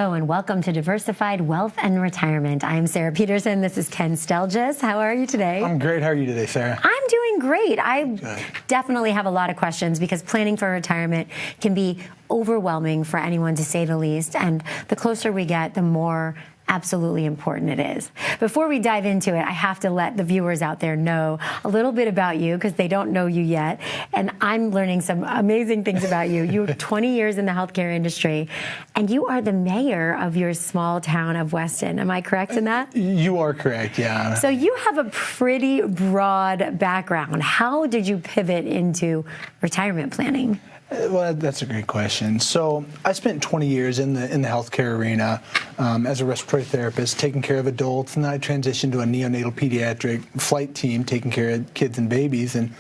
Hello and welcome to Diversified Wealth and Retirement. I'm Sarah Peterson. This is Ken Stelgis. How are you today? I'm great. How are you today, Sarah? I'm doing great. I definitely have a lot of questions because planning for retirement can be overwhelming for anyone, to say the least. And the closer we get, the more absolutely important it is. Before we dive into it, I have to let the viewers out there know a little bit about you because they don't know you yet. And I'm learning some amazing things about you. You have 20 years in the healthcare industry, and you are the mayor of your small town of Weston. Am I correct in that? You are correct, yeah. So you have a pretty broad background. How did you pivot into retirement planning? Well, that's a great question. So I spent 20 years in the healthcare arena as a respiratory therapist, taking care of adults, and then I transitioned to a neonatal pediatric flight team, taking care of kids and babies. And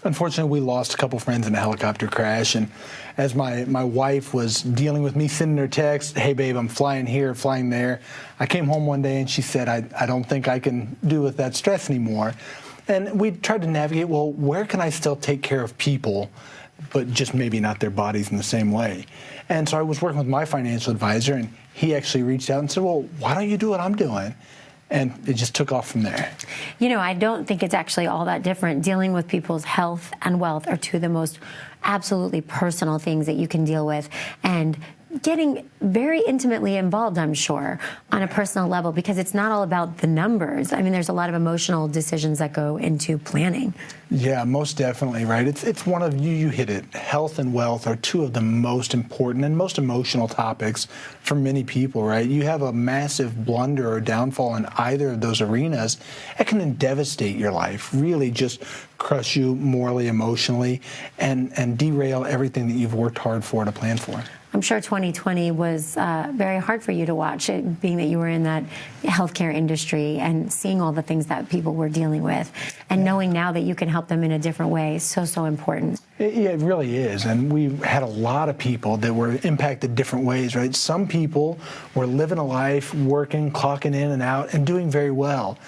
unfortunately, we lost a couple friends in a helicopter crash. And as my wife was dealing with me sending her text, "Hey, babe, I'm flying here, flying there," I came home one day and she said, I don't think I can do with that stress anymore. And we tried to navigate, well, where can I still take care of people, but just maybe not their bodies in the same way? And so I was working with my financial advisor, and he actually reached out and said, well, why don't you do what I'm doing? And it just took off from there. You know, I don't think it's actually all that different. Dealing with people's health and wealth are two of the most absolutely personal things that you can deal with. And getting very intimately involved, I'm sure, on a personal level, because it's not all about the numbers. I mean, there's a lot of emotional decisions that go into planning. Yeah, most definitely, right? It's one of you hit it. Health and wealth are two of the most important and most emotional topics for many people, right? You have a massive blunder or downfall in either of those arenas, it can then devastate your life, really just crush you morally, emotionally, and derail everything that you've worked hard for to plan for. I'm sure 2020 was very hard for you to watch, being that you were in that healthcare industry and seeing all the things that people were dealing with, and knowing now that you can help them in a different way is so important. Yeah, it really is. And we had a lot of people that were impacted different ways, right? Some people were living a life, working, clocking in and out, and doing very well.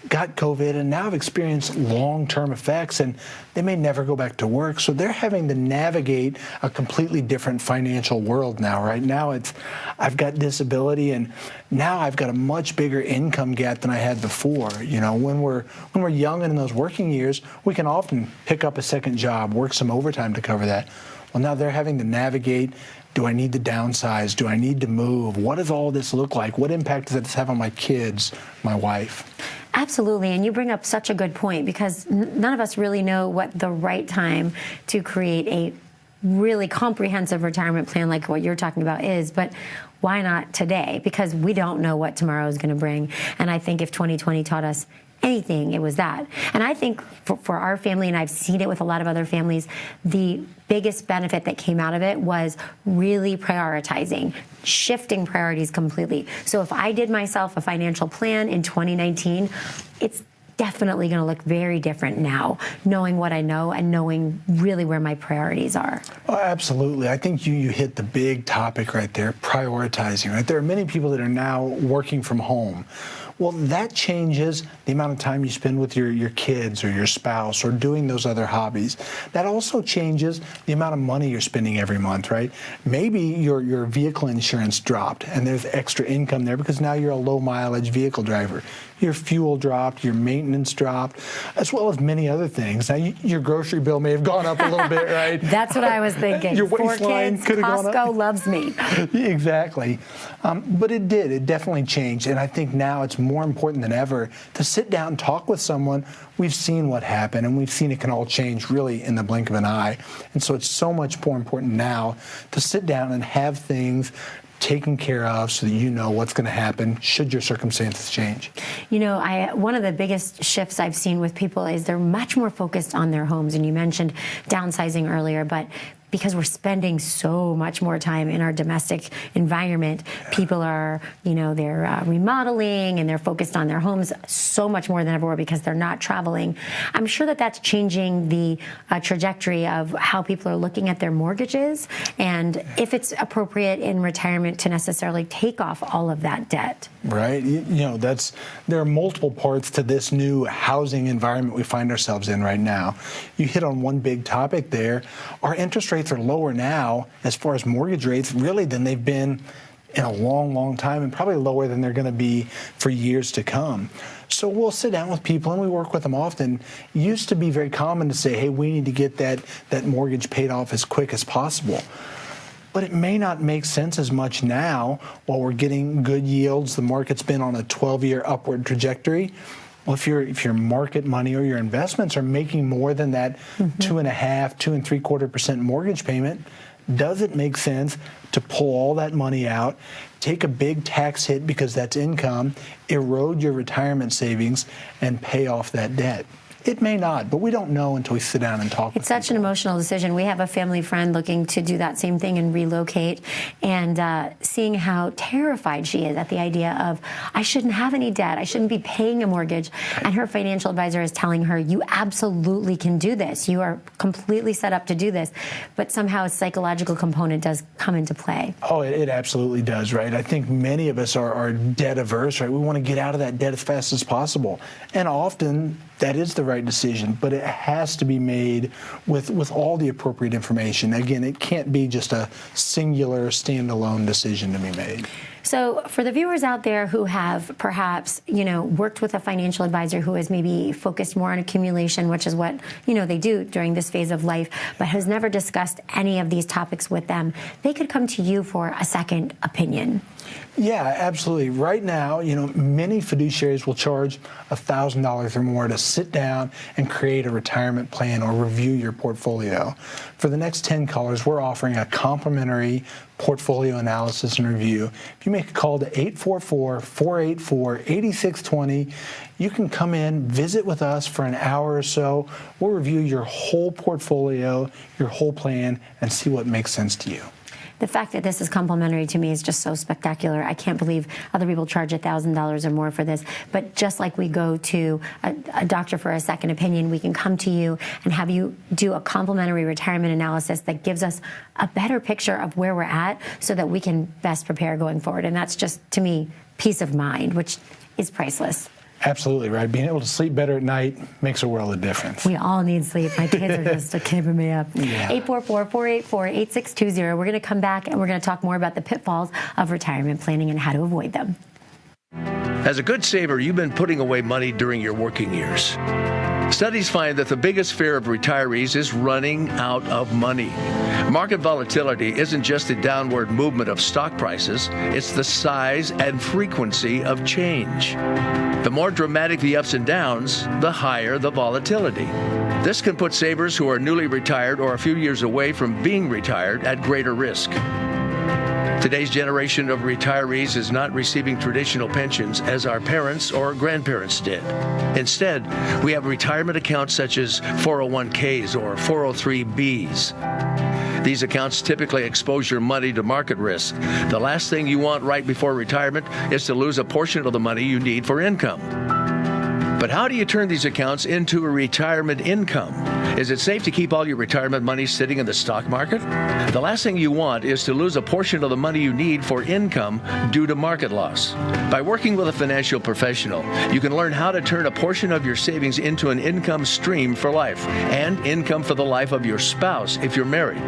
Got COVID and now have experienced long-term effects, and they may never go back to work. So they're having to navigate a completely different financial world now. Right now it's, I've got disability, and now I've got a much bigger income gap than I had before. You know, when we're young and in those working years, we can often pick up a second job, work some overtime to cover that. Well, now they're having to navigate. Do I need to downsize? Do I need to move? What does all this look like? What impact does this have on my kids, my wife? Absolutely, and you bring up such a good point, because none of us really know what the right time to create a really comprehensive retirement plan like what you're talking about is, but why not today? Because we don't know what tomorrow is going to bring. And I think if 2020 taught us anything, it was that. And I think for our family, and I've seen it with a lot of other families, the biggest benefit that came out of it was really prioritizing, shifting priorities completely. So if I did myself a financial plan in 2019, it's definitely going to look very different now, knowing what I know and knowing really where my priorities are. Oh, absolutely. I think you hit the big topic right there, prioritizing, right? There are many people that are now working from home. Well, that changes the amount of time you spend with your kids or your spouse or doing those other hobbies. That also changes the amount of money you're spending every month, right? Maybe your vehicle insurance dropped and there's extra income there because now you're a low mileage vehicle driver. Your fuel dropped, your maintenance dropped, as well as many other things. Now, your grocery bill may have gone up a little bit, right? That's what I was thinking. Your Four waistline kids, could have gone up. Costco loves me. Exactly. But it did. It definitely changed. And I think now it's more important than ever to sit down and talk with someone. We've seen what happened, and we've seen it can all change really in the blink of an eye. And so it's so much more important now to sit down and have things taken care of so that you know what's going to happen should your circumstances change. You know, one of the biggest shifts I've seen with people is they're much more focused on their homes. And you mentioned downsizing earlier, but because we're spending so much more time in our domestic environment, people are, you know, they're remodeling and they're focused on their homes so much more than ever because they're not traveling. I'm sure that that's changing the trajectory of how people are looking at their mortgages and if it's appropriate in retirement to necessarily take off all of that debt. Right. You know, there are multiple parts to this new housing environment we find ourselves in right now. You hit on one big topic there. Our interest rates are lower now as far as mortgage rates really than they've been in a long, long time, and probably lower than they're going to be for years to come. So we'll sit down with people, and we work with them often. It used to be very common to say, hey, we need to get that mortgage paid off as quick as possible. But it may not make sense as much now while we're getting good yields. The market's been on a 12-year upward trajectory. Well, if your market money or your investments are making more than that 2.5%, 2.75% mortgage payment, does it make sense to pull all that money out, take a big tax hit because that's income, erode your retirement savings, and pay off that debt? It may not, but we don't know until we sit down and talk. It's such an emotional decision. We have a family friend looking to do that same thing and relocate, and seeing how terrified she is at the idea of, I shouldn't have any debt, I shouldn't be paying a mortgage. And her financial advisor is telling her, you absolutely can do this. You are completely set up to do this. But somehow a psychological component does come into play. Oh, it absolutely does, right? I think many of us are debt averse, right? We want to get out of that debt as fast as possible. And often that is the right decision, but it has to be made with all the appropriate information. Again, it can't be just a singular, standalone decision to be made. So for the viewers out there who have perhaps, worked with a financial advisor who has maybe focused more on accumulation, which is what, they do during this phase of life, but has never discussed any of these topics with them, they could come to you for a second opinion. Yeah, absolutely. Right now, many fiduciaries will charge $1,000 or more to sit down and create a retirement plan or review your portfolio. For the next 10 callers, we're offering a complimentary portfolio analysis and review. If you make a call to 844-484-8620, you can come in, visit with us for an hour or so. We'll review your whole portfolio, your whole plan, and see what makes sense to you. The fact that this is complimentary to me is just so spectacular. I can't believe other people charge $1,000 or more for this. But just like we go to a doctor for a second opinion, we can come to you and have you do a complimentary retirement analysis that gives us a better picture of where we're at so that we can best prepare going forward. And that's just, to me, peace of mind, which is priceless. Absolutely, right. Being able to sleep better at night makes a world of difference. We all need sleep. My kids are just keeping me up. Yeah. 844-484-8620. We're going to come back and we're going to talk more about the pitfalls of retirement planning and how to avoid them. As a good saver, you've been putting away money during your working years. Studies find that the biggest fear of retirees is running out of money. Market volatility isn't just the downward movement of stock prices, it's the size and frequency of change. The more dramatic the ups and downs, the higher the volatility. This can put savers who are newly retired or a few years away from being retired at greater risk. Today's generation of retirees is not receiving traditional pensions as our parents or grandparents did. Instead, we have retirement accounts such as 401ks or 403bs. These accounts typically expose your money to market risk. The last thing you want right before retirement is to lose a portion of the money you need for income. But how do you turn these accounts into a retirement income? Is it safe to keep all your retirement money sitting in the stock market? The last thing you want is to lose a portion of the money you need for income due to market loss. By working with a financial professional, you can learn how to turn a portion of your savings into an income stream for life and income for the life of your spouse if you're married.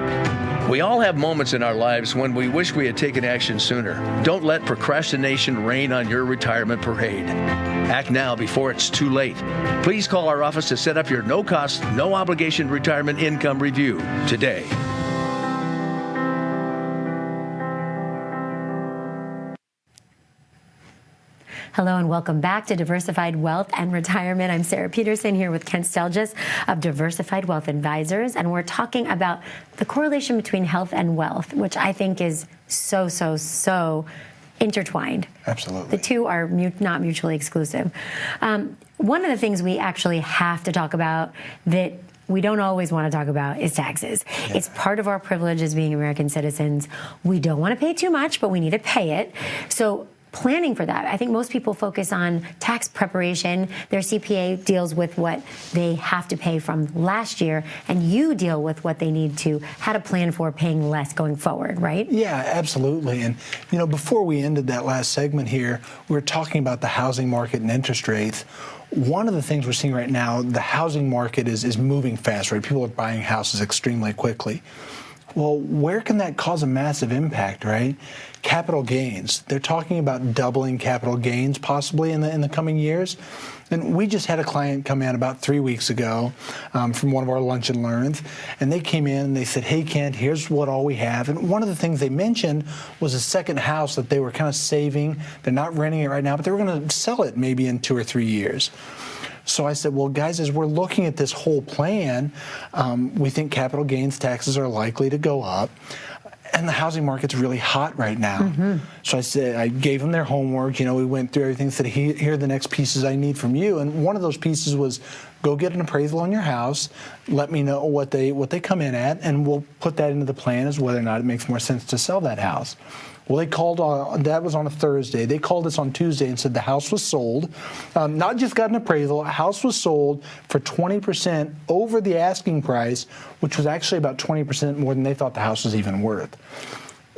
We all have moments in our lives when we wish we had taken action sooner. Don't let procrastination reign on your retirement parade. Act now before it's too late. Please call our office to set up your no-cost, no-obligation retirement income review today. Hello and welcome back to Diversified Wealth and Retirement. I'm Sarah Peterson here with Kent Stelgis of Diversified Wealth Advisors, and we're talking about the correlation between health and wealth, which I think is so intertwined. Absolutely. The two are not mutually exclusive. One of the things we actually have to talk about that we don't always want to talk about is taxes. Yeah. It's part of our privilege as being American citizens. We don't want to pay too much, but we need to pay it. So planning for that. I think most people focus on tax preparation. Their CPA deals with what they have to pay from last year, and you deal with what they need to, how to plan for paying less going forward, right? Yeah, absolutely. And, before we ended that last segment here, we were talking about the housing market and interest rates. One of the things we're seeing right now, the housing market is moving fast, right? People are buying houses extremely quickly. Well, where can that cause a massive impact, right? Capital gains. They're talking about doubling capital gains possibly in the coming years. And we just had a client come in about 3 weeks ago from one of our lunch and learns, and they came in and they said, "Hey, Kent, here's what all we have." And one of the things they mentioned was a second house that they were kind of saving. They're not renting it right now, but they were going to sell it maybe in 2 or 3 years. So I said, well, guys, as we're looking at this whole plan, we think capital gains taxes are likely to go up. And the housing market's really hot right now. Mm-hmm. So I said, I gave them their homework. We went through everything, said, here are the next pieces I need from you. And one of those pieces was go get an appraisal on your house. Let me know what they come in at, and we'll put that into the plan as whether or not it makes more sense to sell that house. Well, they called, that was on a Thursday. They called us on Tuesday and said the house was sold. Not just got an appraisal, a house was sold for 20% over the asking price, which was actually about 20% more than they thought the house was even worth.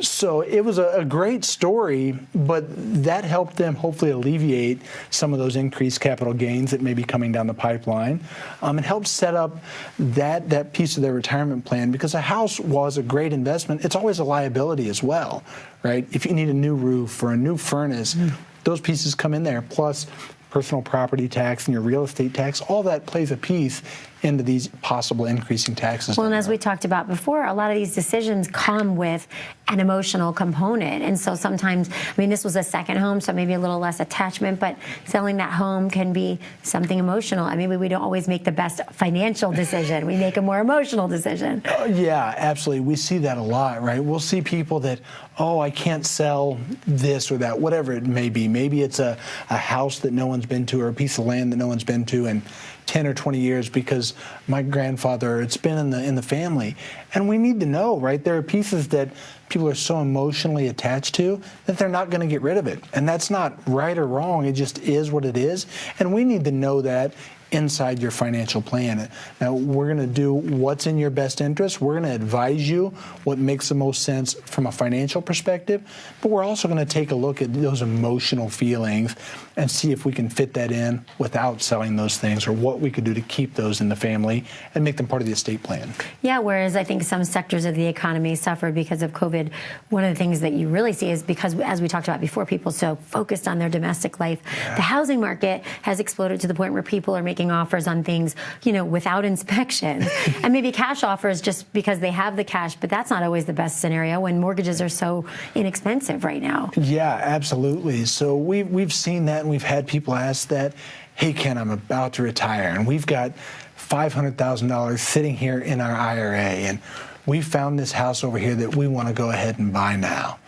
So it was a great story, but that helped them hopefully alleviate some of those increased capital gains that may be coming down the pipeline. It helped set up that piece of their retirement plan, because a house was a great investment. It's always a liability as well, right? If you need a new roof or a new furnace, those pieces come in there, plus personal property tax and your real estate tax, all that plays a piece into these possible increasing taxes. Well, and as we talked about before, a lot of these decisions come with an emotional component. And so sometimes, this was a second home, so maybe a little less attachment, but selling that home can be something emotional. Maybe we don't always make the best financial decision. We make a more emotional decision. Yeah, absolutely. We see that a lot, right? We'll see people that, I can't sell this or that, whatever it may be. Maybe it's a house that no one's been to, or a piece of land that no one's been to in 10 or 20 years because my grandfather, it's been in the family. And we need to know, right? There are pieces that people are so emotionally attached to that they're not going to get rid of it. And that's not right or wrong. It just is what it is. And we need to know that inside your financial plan. Now, we're going to do what's in your best interest. We're going to advise you what makes the most sense from a financial perspective, but we're also going to take a look at those emotional feelings and see if we can fit that in without selling those things, or what we could do to keep those in the family and make them part of the estate plan. Yeah, whereas I think some sectors of the economy suffered because of COVID. One of the things that you really see is because, as we talked about before, people so focused on their domestic life. Yeah. The housing market has exploded to the point where people are making offers on things, without inspection. And maybe cash offers just because they have the cash, but that's not always the best scenario when mortgages are so inexpensive right now. Yeah, absolutely. So we've seen that, and we've had people ask that, "Hey, Ken, I'm about to retire, and we've got $500,000 sitting here in our IRA, and we found this house over here that we want to go ahead and buy now."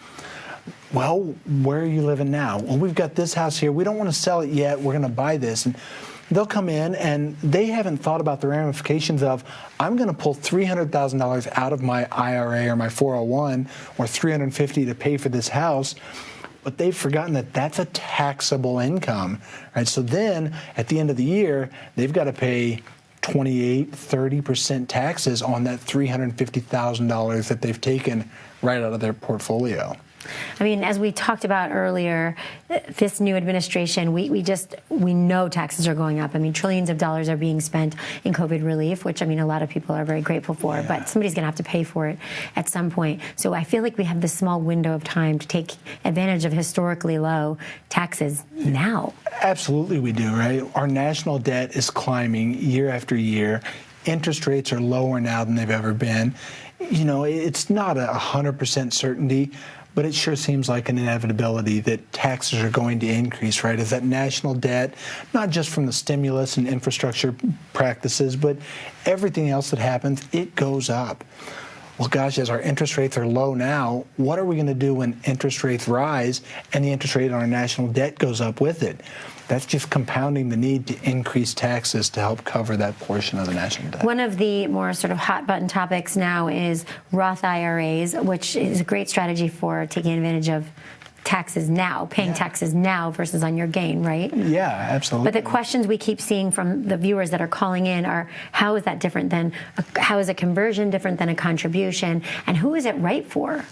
Well, where are you living now? Well, we've got this house here. We don't want to sell it yet. We're going to buy this. And they'll come in and they haven't thought about the ramifications of, I'm going to pull $300,000 out of my IRA or my 401 or $350 to pay for this house. But they've forgotten that that's a taxable income, right? So then at the end of the year, they've got to pay 28, 30% taxes on that $350,000 that they've taken right out of their portfolio. As we talked about earlier, this new administration, we know taxes are going up. Trillions of dollars are being spent in COVID relief, which, a lot of people are very grateful for, but somebody's going to have to pay for it at some point. So I feel like we have this small window of time to take advantage of historically low taxes now. Absolutely we do, right? Our national debt is climbing year after year. Interest rates are lower now than they've ever been. It's not 100% certainty, but it sure seems like an inevitability that taxes are going to increase, right? As that national debt, not just from the stimulus and infrastructure practices, but everything else that happens, it goes up. Well, gosh, as our interest rates are low now, what are we going to do when interest rates rise and the interest rate on our national debt goes up with it? That's just compounding the need to increase taxes to help cover that portion of the national debt. One of the more sort of hot button topics now is Roth IRAs, which is a great strategy for taking advantage of taxes now, paying taxes now versus on your gain, right? Yeah, absolutely. But the questions we keep seeing from the viewers that are calling in are, how is that different than, how is a conversion different than a contribution, and who is it right for?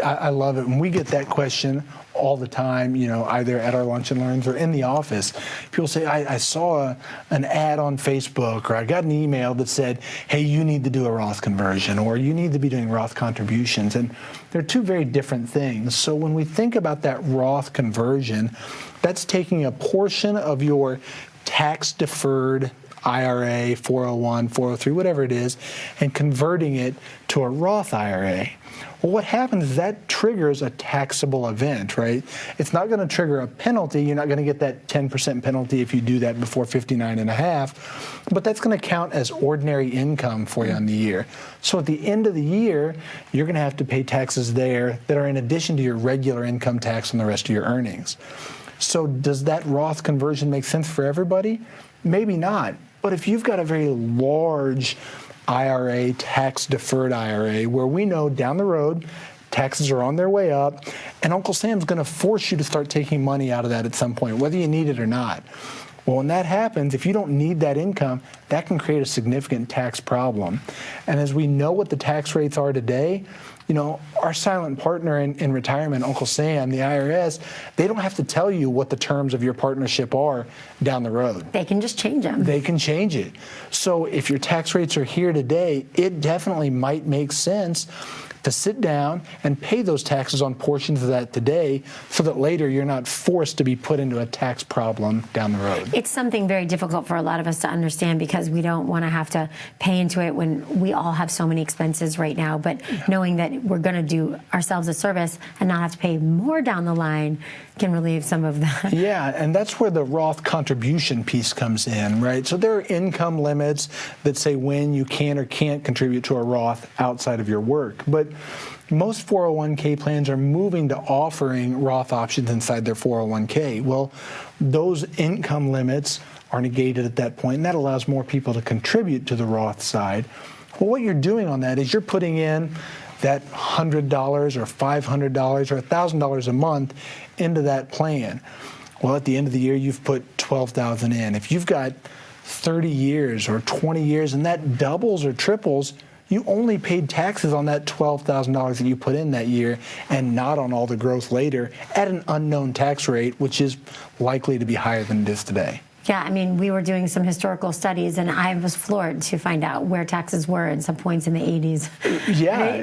I love it. When we get that question all the time, either at our lunch and learns or in the office, people say, I saw an ad on Facebook, or I got an email that said, hey, you need to do a Roth conversion, or you need to be doing Roth contributions. And they're two very different things. So when we think about that Roth conversion, that's taking a portion of your tax-deferred IRA, 401, 403, whatever it is, and converting it to a Roth IRA. Well, what happens is that triggers a taxable event, right? It's not going to trigger a penalty. You're not going to get that 10% penalty if you do that before 59 and a half, but that's going to count as ordinary income for you on the year. So at the end of the year, you're going to have to pay taxes there that are in addition to your regular income tax on the rest of your earnings. So does that Roth conversion make sense for everybody? Maybe not. But if you've got a very large IRA, tax-deferred IRA, where we know down the road taxes are on their way up, and Uncle Sam's going to force you to start taking money out of that at some point, whether you need it or not. Well, when that happens, if you don't need that income, that can create a significant tax problem. And as we know what the tax rates are today, our silent partner in retirement, Uncle Sam, the IRS, they don't have to tell you what the terms of your partnership are down the road. They can just change them. They can change it. So if your tax rates are here today, it definitely might make sense to sit down and pay those taxes on portions of that today so that later you're not forced to be put into a tax problem down the road. It's something very difficult for a lot of us to understand because we don't want to have to pay into it when we all have so many expenses right now. But knowing that we're going to do ourselves a service and not have to pay more down the line can relieve some of that. Yeah, and that's where the Roth contribution piece comes in, right? So there are income limits that say when you can or can't contribute to a Roth outside of your work. But most 401k plans are moving to offering Roth options inside their 401k. Well, those income limits are negated at that point, and that allows more people to contribute to the Roth side. Well, what you're doing on that is you're putting in that $100 or $500 or $1,000 a month into that plan. Well, at the end of the year, you've put $12,000 in. If you've got 30 years or 20 years and that doubles or triples, you only paid taxes on that $12,000 that you put in that year and not on all the growth later at an unknown tax rate, which is likely to be higher than it is today. Yeah, I mean, we were doing some historical studies, and I was floored to find out where taxes were at some points in the 80s. Yeah.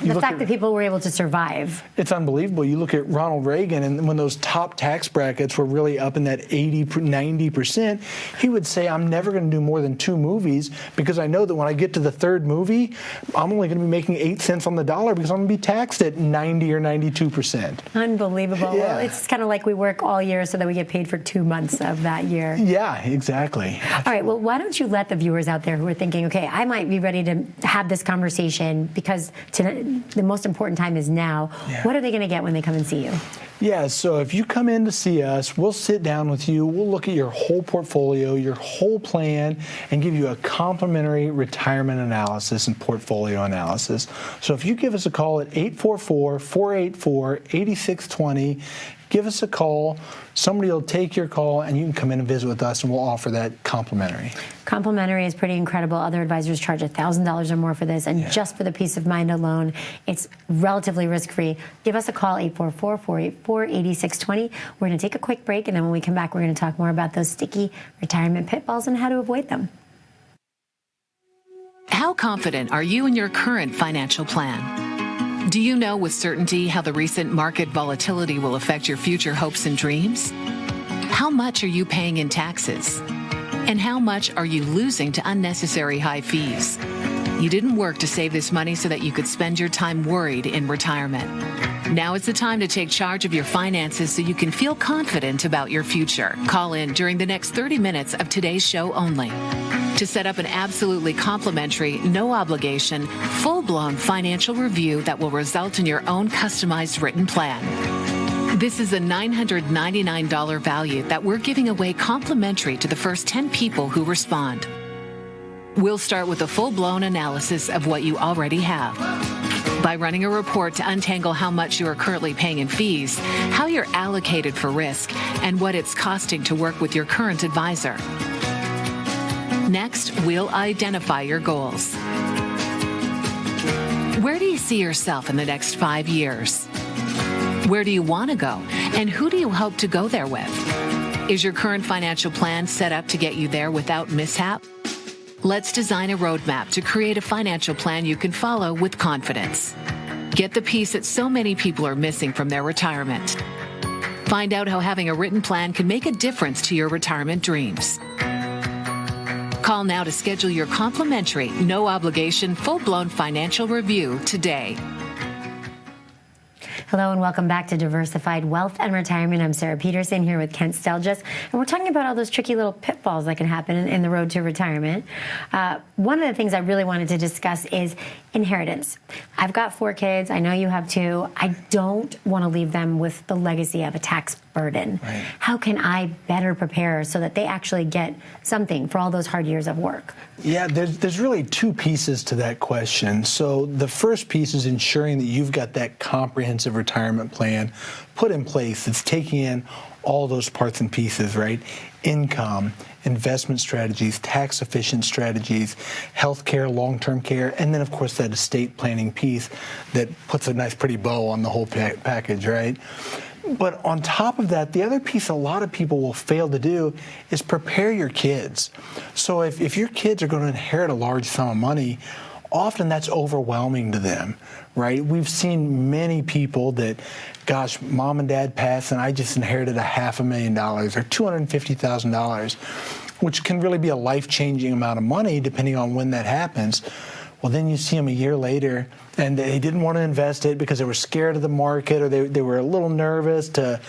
The fact that people were able to survive. It's unbelievable. You look at Ronald Reagan, and when those top tax brackets were really up in that 80, 90%, he would say, I'm never going to do more than 2 movies because I know that when I get to the 3rd movie, I'm only going to be making 8 cents on the dollar because I'm going to be taxed at 90 or 92%. Unbelievable. Yeah. Well, it's kind of like we work all year so that we get paid for 2 months of that year. Yeah, exactly. All right, well, why don't you let the viewers out there who are thinking, okay, I might be ready to have this conversation because the most important time is now. Yeah. What are they going to get when they come and see you? Yeah, so if you come in to see us, we'll sit down with you, we'll look at your whole portfolio, your whole plan, and give you a complimentary retirement analysis and portfolio analysis. So if you give us a call at 844-484-8620, give us a call. Somebody will take your call, and you can come in and visit with us, and we'll offer that complimentary. Complimentary is pretty incredible. Other advisors charge $1,000 or more for this, and just for the peace of mind alone, it's relatively risk-free. Give us a call, 844-484-8620. We're going to take a quick break, and then when we come back, we're going to talk more about those sticky retirement pitfalls and how to avoid them. How confident are you in your current financial plan? Do you know with certainty how the recent market volatility will affect your future hopes and dreams? How much are you paying in taxes? And how much are you losing to unnecessary high fees? You didn't work to save this money so that you could spend your time worried in retirement. Now is the time to take charge of your finances so you can feel confident about your future. Call in during the next 30 minutes of today's show only to set up an absolutely complimentary, no obligation, full-blown financial review that will result in your own customized written plan. This is a $999 value that we're giving away complimentary to the first 10 people who respond. We'll start with a full-blown analysis of what you already have, by running a report to untangle how much you are currently paying in fees, how you're allocated for risk, and what it's costing to work with your current advisor. Next, we'll identify your goals. Where do you see yourself in the next 5 years? Where do you want to go? And who do you hope to go there with? Is your current financial plan set up to get you there without mishap? Let's design a roadmap to create a financial plan you can follow with confidence. Get the piece that so many people are missing from their retirement. Find out how having a written plan can make a difference to your retirement dreams. Call now to schedule your complimentary, no-obligation, full-blown financial review today. Hello and welcome back to Diversified Wealth and Retirement. I'm Sarah Peterson here with Kent Stelgis, and we're talking about all those tricky little pitfalls that can happen in the road to retirement. One of the things I really wanted to discuss is inheritance. I've got 4 kids. I know you have 2. I don't want to leave them with the legacy of a tax burden. Right. How can I better prepare so that they actually get something for all those hard years of work? Yeah, there's really 2 pieces to that question. So the first piece is ensuring that you've got that comprehensive retirement plan put in place that's taking in all those parts and pieces, right? Income, investment strategies, tax efficient strategies, healthcare, long-term care, and then of course that estate planning piece that puts a nice pretty bow on the whole package, right? But on top of that, the other piece a lot of people will fail to do is prepare your kids. So if your kids are going to inherit a large sum of money, often that's overwhelming to them, right? We've seen many people that, gosh, mom and dad passed and I just inherited $500,000 or $250,000, which can really be a life-changing amount of money depending on when that happens. Well, then you see them a year later and they didn't want to invest it because they were scared of the market or they were a little nervous to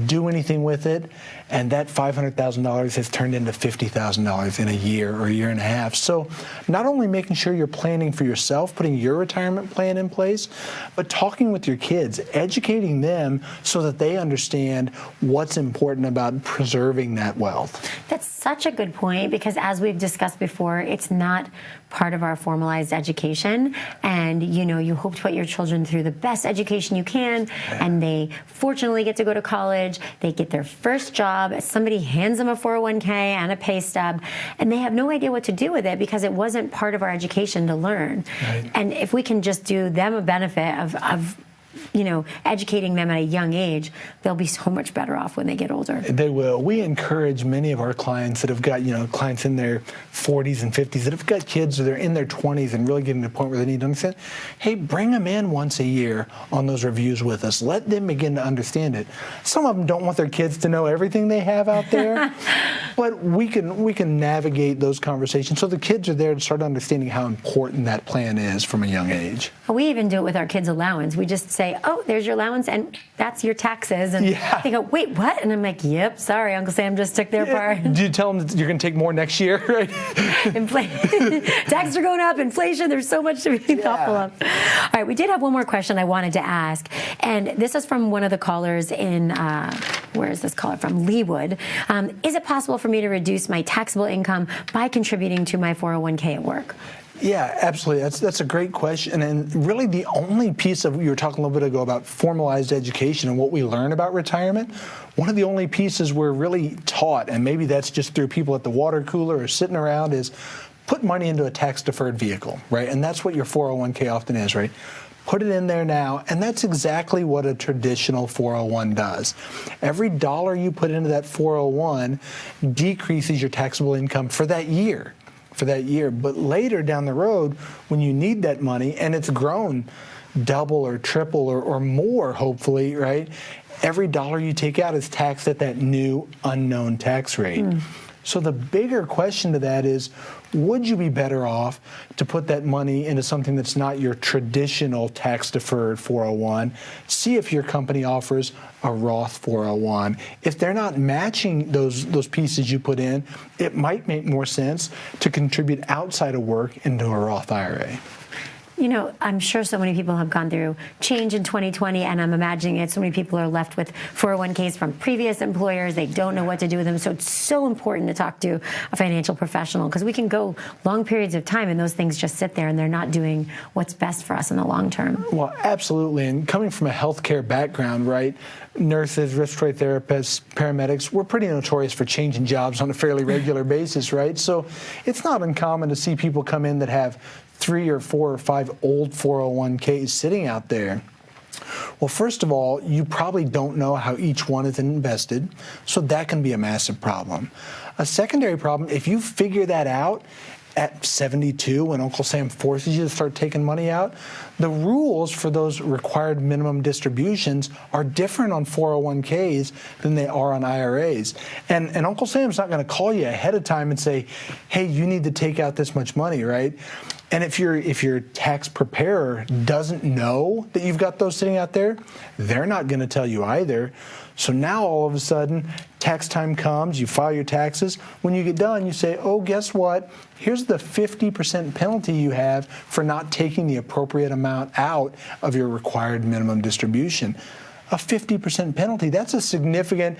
do anything with it. And that $500,000 has turned into $50,000 in a year or a year and a half. So not only making sure you're planning for yourself, putting your retirement plan in place, but talking with your kids, educating them so that they understand what's important about preserving that wealth. That's such a good point because as we've discussed before, it's not part of our formalized education. And, you hope to put your children through the best education you can. And they fortunately get to go to college. They get their first job. Somebody hands them a 401k and a pay stub. And they have no idea what to do with it because it wasn't part of our education to learn. Right. And if we can just do them a benefit of educating them at a young age, they'll be so much better off when they get older. They will. We encourage many of our clients that have got, clients in their 40s and 50s that have got kids that are in their 20s and really getting to the point where they need to understand, hey, bring them in once a year on those reviews with us. Let them begin to understand it. Some of them don't want their kids to know everything they have out there, but we can navigate those conversations so the kids are there to start understanding how important that plan is from a young age. We even do it with our kids' allowance. We just say, oh, there's your allowance, and that's your taxes. And they go, wait, what? And I'm like, yep, sorry, Uncle Sam just took their part. Do you tell them that you're going to take more next year? Right? Taxes are going up, inflation, there's so much to be thoughtful of. All right, we did have one more question I wanted to ask, and this is from one of the callers in, where is this caller from? Leewood. Is it possible for me to reduce my taxable income by contributing to my 401k at work? Yeah, absolutely. That's a great question. And really the only piece of, you were talking a little bit ago about formalized education and what we learn about retirement, one of the only pieces we're really taught, and maybe that's just through people at the water cooler or sitting around, is put money into a tax-deferred vehicle, right? And that's what your 401k often is, right? Put it in there now, and that's exactly what a traditional 401 does. Every dollar you put into that 401 decreases your taxable income for that year. But later down the road, when you need that money and it's grown double or triple or more, hopefully, right? Every dollar you take out is taxed at that new unknown tax rate. So the bigger question to that is, would you be better off to put that money into something that's not your traditional tax-deferred 401? See if your company offers a Roth 401. If they're not matching those pieces you put in, it might make more sense to contribute outside of work into a Roth IRA. I'm sure so many people have gone through change in 2020, and I'm imagining it. So many people are left with 401ks from previous employers. They don't know what to do with them. So it's so important to talk to a financial professional because we can go long periods of time and those things just sit there and they're not doing what's best for us in the long term. Well, absolutely. And coming from a healthcare background, right? Nurses, respiratory therapists, paramedics, we're pretty notorious for changing jobs on a fairly regular basis, right? So it's not uncommon to see people come in that have 3 or 4 or 5 old 401ks sitting out there? Well, first of all, you probably don't know how each one is invested, so that can be a massive problem. A secondary problem, if you figure that out at 72 when Uncle Sam forces you to start taking money out, the rules for those required minimum distributions are different on 401ks than they are on IRAs. And Uncle Sam's not going to call you ahead of time and say, hey, you need to take out this much money, right? And if your tax preparer doesn't know that you've got those sitting out there, they're not going to tell you either. So now all of a sudden, tax time comes, you file your taxes. When you get done, you say, oh, guess what? Here's the 50% penalty you have for not taking the appropriate amount out of your required minimum distribution. A 50% penalty, that's a significant,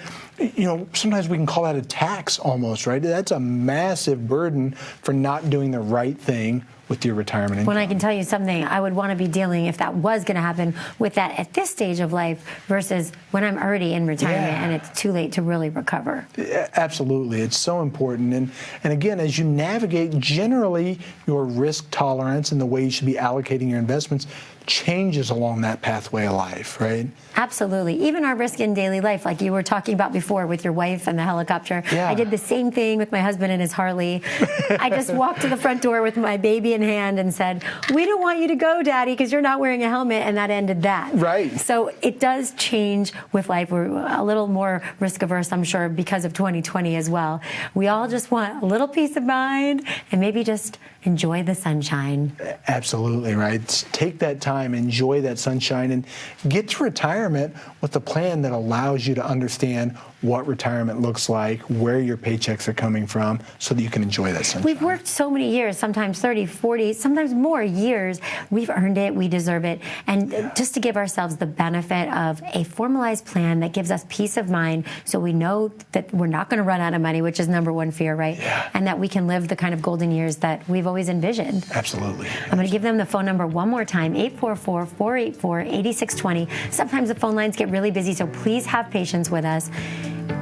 sometimes we can call that a tax almost, right? That's a massive burden for not doing the right thing with your retirement income. When I can tell you something, I would want to be dealing, if that was going to happen, with that at this stage of life versus when I'm already in retirement and it's too late to really recover. Absolutely. It's so important. And again, as you navigate, generally your risk tolerance and the way you should be allocating your investments changes along that pathway of life, right? Absolutely. Even our risk in daily life, like you were talking about before with your wife and the helicopter. Yeah. I did the same thing with my husband and his Harley. I just walked to the front door with my baby in hand and said, we don't want you to go, Daddy, because you're not wearing a helmet, and that ended that. Right. So it does change with life. We're a little more risk averse, I'm sure, because of 2020 as well. We all just want a little peace of mind and maybe just enjoy the sunshine. Absolutely, right. Take that time, enjoy that sunshine, and get to retirement with a plan that allows you to understand what retirement looks like, where your paychecks are coming from, so that you can enjoy that sunshine. We've worked so many years, sometimes 30, 40, sometimes more years. We've earned it, we deserve it. And just to give ourselves the benefit of a formalized plan that gives us peace of mind, so we know that we're not going to run out of money, which is number one fear, right? Yeah. And that we can live the kind of golden years that we've always envisioned. Absolutely. I'm going to give them the phone number one more time, 844-484-8620. Sometimes the phone lines get really busy, so please have patience with us.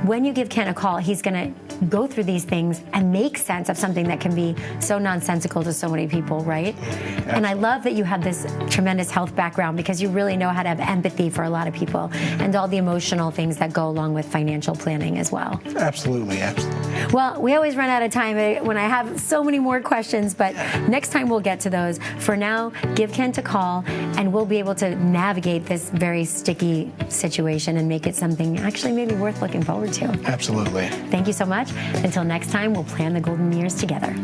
When you give Ken a call, he's going to go through these things and make sense of something that can be so nonsensical to so many people, right? Absolutely. And I love that you have this tremendous health background, because you really know how to have empathy for a lot of people and all the emotional things that go along with financial planning as well. Absolutely, absolutely. Well, we always run out of time when I have so many more questions, but next time we'll get to those. For now, give Kent a call, and we'll be able to navigate this very sticky situation and make it something actually maybe worth looking forward to. Absolutely. Thank you so much. Until next time, we'll plan the golden years together.